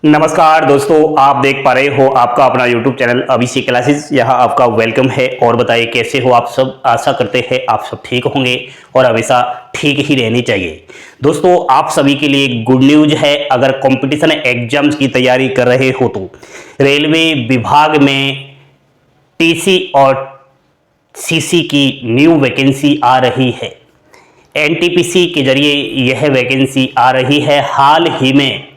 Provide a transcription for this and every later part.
नमस्कार दोस्तों, आप देख पा रहे हो आपका अपना YouTube चैनल अभिषेक क्लासेस। यहाँ आपका वेलकम है। और बताइए कैसे हो आप सब। आशा करते हैं आप सब ठीक होंगे और हमेशा ठीक ही रहनी चाहिए। दोस्तों, आप सभी के लिए गुड न्यूज है। अगर कंपटीशन एग्जाम्स की तैयारी कर रहे हो तो रेलवे विभाग में टीसी और सीसी की न्यू वैकेंसी आ रही है। एनटीपीसी के जरिए यह वैकेंसी आ रही है। हाल ही में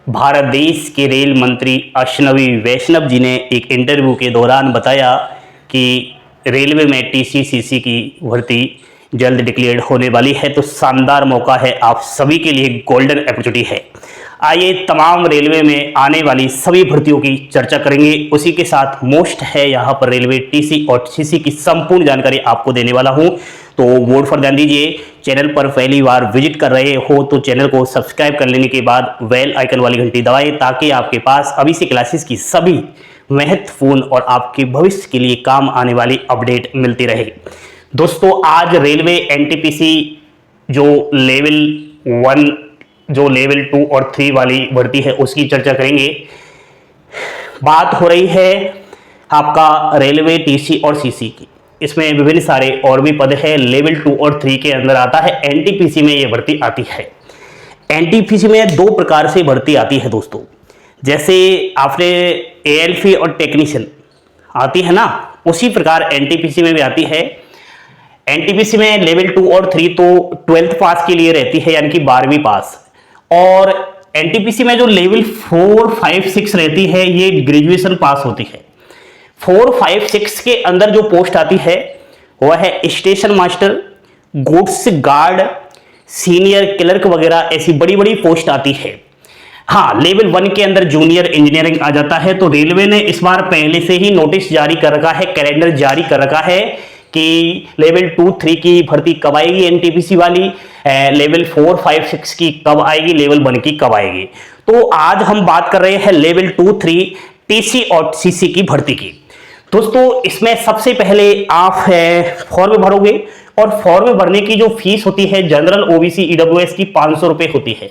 भारत देश के रेल मंत्री अश्विनी वैष्णव जी ने एक इंटरव्यू के दौरान बताया कि रेलवे में टीसीसीसी की भर्ती जल्द डिक्लेयर होने वाली है। तो शानदार मौका है, आप सभी के लिए गोल्डन अपॉर्चुनिटी है। आइए तमाम रेलवे में आने वाली सभी भर्तियों की चर्चा करेंगे। उसी के साथ मोस्ट है यहाँ पर रेलवे टीसी और सीसी की संपूर्ण जानकारी आपको देने वाला हूँ। तो वोट फॉर ध्यान दीजिए। चैनल पर पहली बार विजिट कर रहे हो तो चैनल को सब्सक्राइब कर लेने के बाद बेल आइकन वाली घंटी दबाएं, ताकि आपके पास अभिषेक क्लासेस की सभी महत्वपूर्ण और आपके भविष्य के लिए काम आने वाली अपडेट मिलती रहे। दोस्तों, आज रेलवे एनटीपीसी जो लेवल 1, जो लेवल 2 और 3 वाली भर्ती है उसकी चर्चा करेंगे। बात हो रही है आपका रेलवे टीसी और सीसी की। इसमें विभिन्न सारे और भी पद है। लेवल 2 और 3 के अंदर आता है। एनटीपीसी में ये भर्ती आती है। एनटीपीसी में दो प्रकार से भर्ती आती है दोस्तों। जैसे आपने एएलपी और टेक्नीशियन आती है ना, उसी प्रकार एनटीपीसी में भी आती है। एनटीपीसी में लेवल 2 और 3 तो 12th पास के लिए रहती है, यानी कि 12वीं पास। और एनटीपीसी में जो लेवल 4, 5, 6 रहती है ये ग्रेजुएशन पास होती है। 4, 5, 6 के अंदर जो पोस्ट आती है वह है station master, goods guard, senior clerk वगैरह, ऐसी बड़ी बड़ी पोस्ट आती है। हाँ, लेवल 1 के अंदर जूनियर इंजीनियरिंग आ जाता है। तो रेलवे ने इस बार पहले से ही नोटिस जारी कर रखा है, कैलेंडर जारी कर रखा है कि लेवल 2, 3 की भर्ती कब आएगी एनटीपीसी वाली, लेवल 4, 5, 6 की कब आएगी, लेवल 1 की कब आएगी। तो आज हम बात कर रहे हैं लेवल 2, 3 टीसी और सीसी की भर्ती की। दोस्तों, इसमें सबसे पहले आप फॉर्म भरोगे और फॉर्म भरने की जो फीस होती है जनरल ओबीसी ईडब्ल्यूएस की 500 रुपए होती है।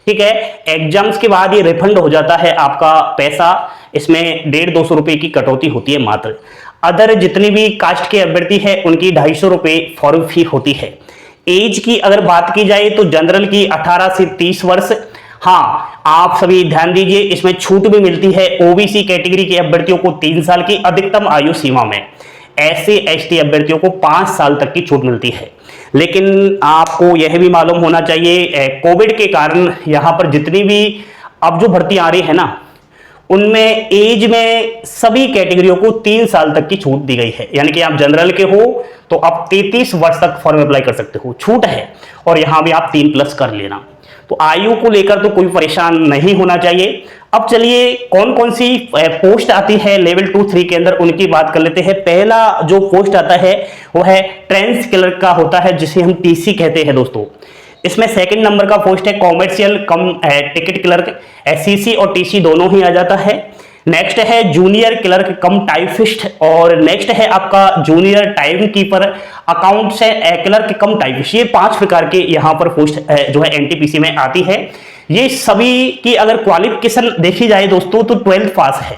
ठीक है, एग्जाम्स के बाद ये रिफंड हो जाता है आपका पैसा। इसमें 150-200 रुपए की कटौती होती है मात्र। अदर जितनी भी कास्ट के अभ्यर्थी है उनकी 250 रुपए फॉर्म फी होती है। एज की अगर बात की जाए तो जनरल की 18 से 30 वर्ष। हाँ, आप सभी ध्यान दीजिए, इसमें छूट भी मिलती है ओबीसी कैटेगरी के अभ्यर्थियों को 3 साल की अधिकतम आयु सीमा में। एससी एसटी अभ्यर्थियों को 5 साल तक की छूट मिलती है। लेकिन आपको यह भी मालूम होना चाहिए, कोविड के कारण यहाँ पर जितनी भी अब जो भर्ती आ रही है ना, उनमें एज में सभी कैटेगरियों को 3 साल तक की छूट दी गई है। यानी कि आप जनरल के हो तो आप 33 वर्ष तक फॉर्म अप्लाई कर सकते हो, छूट है। और यहां भी आप 3+ कर लेना। तो आयु को लेकर तो कोई परेशान नहीं होना चाहिए। अब चलिए कौन कौन सी पोस्ट आती है लेवल 2, 3 के अंदर, उनकी बात कर लेते हैं। पहला जो पोस्ट आता है वो है ट्रेंस क्लर्क का होता है, जिसे हम टीसी कहते हैं दोस्तों। इसमें सेकंड नंबर का पोस्ट है कॉमर्शियल कम टिकट क्लर्क। सीसी और टीसी दोनों ही आ जाता है। नेक्स्ट है जूनियर क्लर्क कम टाइपिस्ट, और नेक्स्ट है आपका जूनियर टाइम कीपर, अकाउंट्स है क्लर्क कम टाइपिस्ट। ये 5 प्रकार के यहाँ पर पोस्ट जो है एनटीपीसी में आती है। ये सभी की अगर क्वालिफिकेशन देखी जाए दोस्तों तो 12th पास है।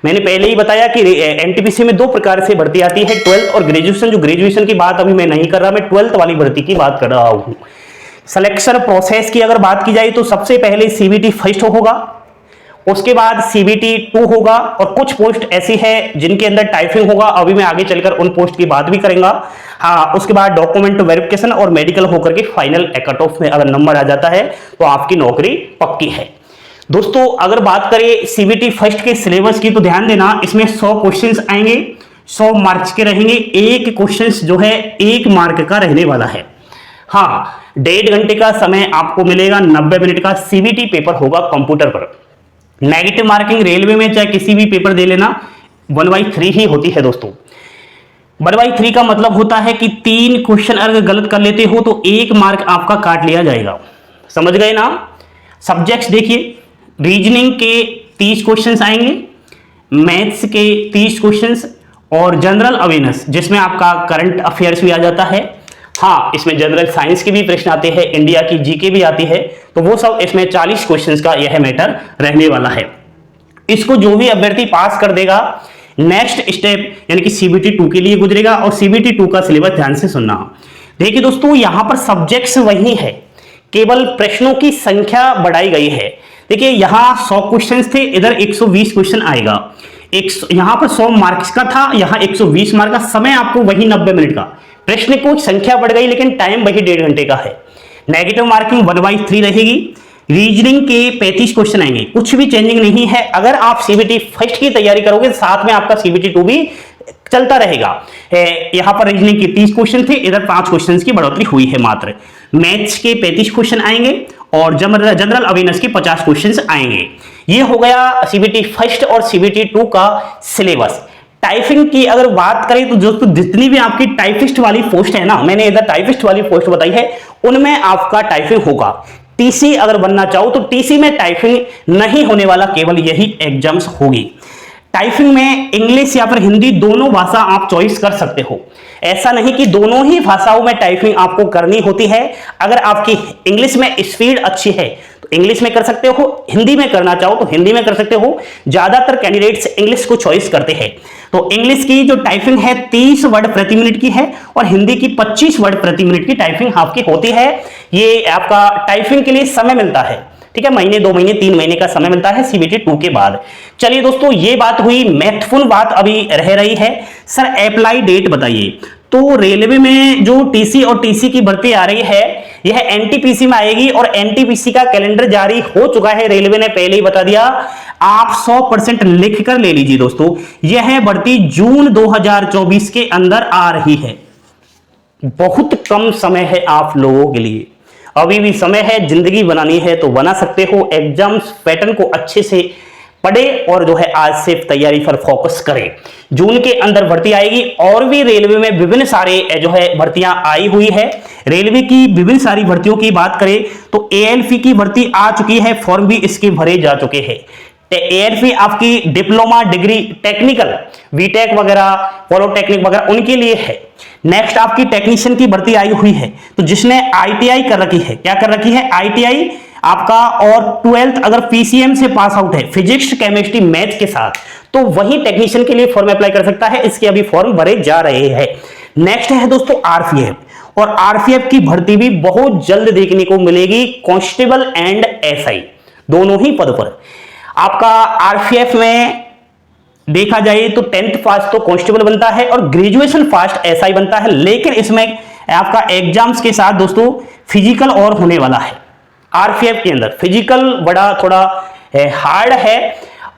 मैंने पहले ही बताया कि एनटीपीसी में 2 प्रकार से भर्ती आती है, 12th और ग्रेजुएशन। जो ग्रेजुएशन की बात अभी मैं नहीं कर रहा, मैं 12th वाली भर्ती की बात कर रहा हूँ। सिलेक्शन प्रोसेस की अगर बात की जाए तो सबसे पहले सीबीटी फर्स्ट होगा, उसके बाद सीबीटी 2 होगा, और कुछ पोस्ट ऐसी है जिनके अंदर टाइपिंग होगा। अभी मैं आगे चलकर उन पोस्ट की बात भी करेंगे। हाँ, उसके बाद डॉक्यूमेंट वेरिफिकेशन और मेडिकल होकर के फाइनल कट ऑफ में अगर नंबर आ जाता है तो आपकी नौकरी पक्की है। दोस्तों, अगर बात करें सीबीटी फर्स्ट के सिलेबस की तो ध्यान देना, इसमें 100 क्वेश्चन आएंगे, 100 मार्क्स के रहेंगे। एक क्वेश्चन जो है 1 मार्क का रहने वाला है। हाँ, 1.5 घंटे का समय आपको मिलेगा, 90 मिनट का सीबीटी पेपर होगा कंप्यूटर पर। नेगेटिव मार्किंग रेलवे में चाहे किसी भी पेपर दे लेना 1/3 ही होती है दोस्तों। 1/3 का मतलब होता है कि 3 क्वेश्चन अगर गलत कर लेते हो तो 1 मार्क आपका काट लिया जाएगा। समझ गए ना। सब्जेक्ट्स देखिए, रीजनिंग के 30 क्वेश्चंस आएंगे, मैथ्स के 30 क्वेश्चंस, और जनरल अवेयरनेस जिसमें आपका करंट अफेयर्स भी आ जाता है। हाँ, इसमें जनरल साइंस के भी प्रश्न आते हैं, इंडिया की जीके भी आती है, तो वो सब इसमें 40 क्वेश्चंस का यह मैटर रहने वाला है। इसको जो भी अभ्यर्थी पास कर देगा, नेक्स्ट स्टेप यानी कि सीबीटी 2 के लिए गुजरेगा। और सीबीटी 2 का सिलेबस ध्यान से सुनना। देखिए दोस्तों, यहां पर सब्जेक्ट्स वही है, केवल प्रश्नों की संख्या बढ़ाई गई है। देखिए यहां 100 क्वेश्चंस थे, इधर 120 क्वेश्चन आएगा। यहां पर 100 मार्क्स का था, यहां 120 मार्क का। समय आपको वही 90 मिनट का। प्रश्न की संख्या बढ़ गई लेकिन टाइम वही 1.5 घंटे का है। नेगेटिव मार्किंग 1/3 रहेगी। रीजनिंग के 35 क्वेश्चन आएंगे, कुछ भी चेंजिंग नहीं है। अगर आप सीबीटी फर्स्ट की तैयारी करोगे, साथ में आपका सीबीटी 2 भी चलता रहेगा। यहां पर रीजनिंग के 30 क्वेश्चन थे, इधर 5 क्वेश्चन की बढ़ोतरी हुई है मात्र। मैथ्स के 35 क्वेश्चन आएंगे और जनरल अवेयरनेस के 50 क्वेश्चन आएंगे। ये हो गया सीबीटी फर्स्ट और सीबीटी 2 का सिलेबस। टाइपिंग की अगर बात करें तो दोस्तों, जितनी भी आपकी टाइपिस्ट वाली पोस्ट है ना, मैंने इधर टाइपिस्ट वाली पोस्ट बताई है, उनमें आपका टाइपिंग होगा। टीसी अगर बनना चाहो तो टीसी में टाइपिंग नहीं होने वाला, केवल यही एग्जाम्स होगी। टाइपिंग में इंग्लिश या फिर हिंदी दोनों भाषा आप चॉइस कर सकते हो। ऐसा नहीं कि दोनों ही भाषाओं में टाइपिंग आपको करनी होती है। अगर आपकी इंग्लिश में स्पीड अच्छी है तो इंग्लिश में कर सकते हो, हिंदी में करना चाहो तो हिंदी में कर सकते हो। ज्यादातर कैंडिडेट्स इंग्लिश को चॉइस करते हैं। तो इंग्लिश की जो टाइपिंग है 30 वर्ड प्रति मिनट की है और हिंदी की 25 वर्ड प्रति मिनट की टाइपिंग आपकी होती है। ये आपका टाइपिंग के लिए समय मिलता है, ठीक है, महीने 2 महीने 3 महीने का समय मिलता है सीबीटी 2 के बाद। चलिए दोस्तों, ये बात हुई। महत्वपूर्ण बात अभी रह रही है, सर अप्लाई डेट बताइए। तो रेलवे में जो टीसी और टीसी की भर्ती आ रही है, यह एनटीपीसी में आएगी और एनटीपीसी का कैलेंडर जारी हो चुका है। रेलवे ने पहले ही बता दिया। आप 100% लिख कर ले लीजिए दोस्तों, यह भर्ती जून 2024 के अंदर आ रही है। बहुत कम समय है आप लोगों के लिए, अभी भी समय है। जिंदगी बनानी है तो बना सकते हो। एग्जाम्स पैटर्न को अच्छे से पढ़े और जो है आज से तैयारी पर फोकस करें। जून के अंदर भर्ती आएगी। और भी रेलवे में विभिन्न सारे जो है भर्तियां आई हुई है। रेलवे की विभिन्न सारी भर्तियों की बात करें तो एएलपी की भर्ती आ चुकी है, फॉर्म भी इसके भरे जा चुके हैं। एएलपी आपकी डिप्लोमा डिग्री टेक्निकल बीटेक वगैरह पॉलिटेक्निक वगैरह उनके लिए है। नेक्स्ट आपकी टेक्नीशियन की भर्ती आई हुई है, तो जिसने आईटीआई कर रखी है, क्या कर रखी है, आईटीआई आपका, और 12th अगर पीसीएम से पास आउट है फिजिक्स केमिस्ट्री मैथ के साथ, तो वही टेक्नीशियन के लिए फॉर्म अप्लाई कर सकता है। इसके अभी फॉर्म भरे जा रहे हैं। नेक्स्ट है दोस्तों आरपीएफ, और आरपीएफ की भर्ती भी बहुत जल्द देखने को मिलेगी। कांस्टेबल एंड एसआई दोनों ही पद पर आपका आरपीएफ में देखा जाए तो 10th पास तो कांस्टेबल बनता है और ग्रेजुएशन पास एसआई बनता है। लेकिन इसमें आपका एग्जाम्स के साथ दोस्तों फिजिकल और होने वाला है। आरपीएफ के अंदर फिजिकल बड़ा थोड़ा हार्ड है।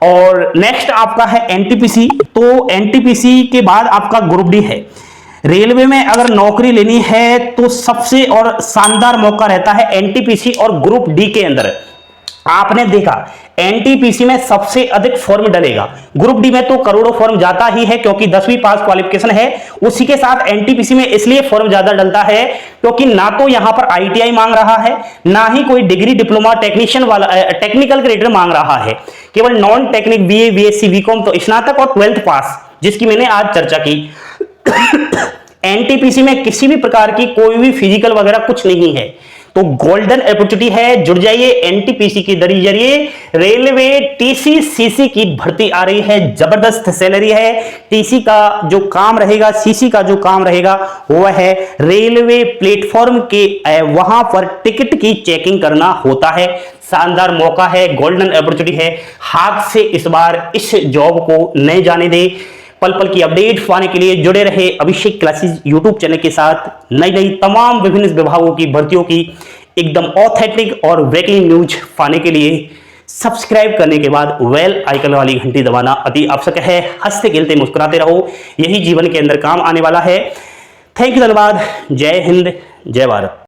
और नेक्स्ट आपका है एनटीपीसी, तो एनटीपीसी के बाद आपका ग्रुप डी है। रेलवे में अगर नौकरी लेनी है तो सबसे और शानदार मौका रहता है एनटीपीसी और ग्रुप डी के अंदर। आपने देखा एनटीपीसी में सबसे अधिक फॉर्म डलेगा, ग्रुप डी में तो करोड़ों फॉर्म जाता ही है क्योंकि 10वीं पास क्वालिफिकेशन है। उसी के साथ एनटीपीसी में इसलिए फॉर्म ज्यादा डलता है क्योंकि ना तो यहां पर आईटीआई मांग रहा है, ना ही कोई डिग्री डिप्लोमा टेक्नीशियन वाला टेक्निकल ग्रेडर मांग रहा है। केवल non technique BA BSc BCom तो स्नातक और 12th पास, जिसकी मैंने आज चर्चा की। एनटीपीसी में किसी भी प्रकार की कोई भी फिजिकल वगैरह कुछ नहीं है, तो गोल्डन अपॉर्चुनिटी है। जुड़ जाइए एनटीपीसी के जरिए। रेलवे टीसी सीसी की भर्ती आ रही है, जबरदस्त सैलरी है। टीसी का जो काम रहेगा, सीसी का जो काम रहेगा वह है रेलवे प्लेटफॉर्म के वहां पर टिकट की चेकिंग करना होता है। शानदार मौका है, गोल्डन अपॉर्चुनिटी है। हाथ से इस बार इस जॉब को नहीं जाने दे। पल पल की अपडेट पाने के लिए जुड़े रहे अभिषेक क्लासेस यूट्यूब चैनल के साथ। नई नई तमाम विभिन्न विभागों की भर्तियों की एकदम ऑथेंटिक और ब्रेकिंग न्यूज पाने के लिए सब्सक्राइब करने के बाद बेल आइकन वाली घंटी दबाना अति आवश्यक है। हंसते खेलते मुस्कुराते रहो, यही जीवन के अंदर काम आने वाला है। थैंक यू, धन्यवाद। जय हिंद, जय भारत।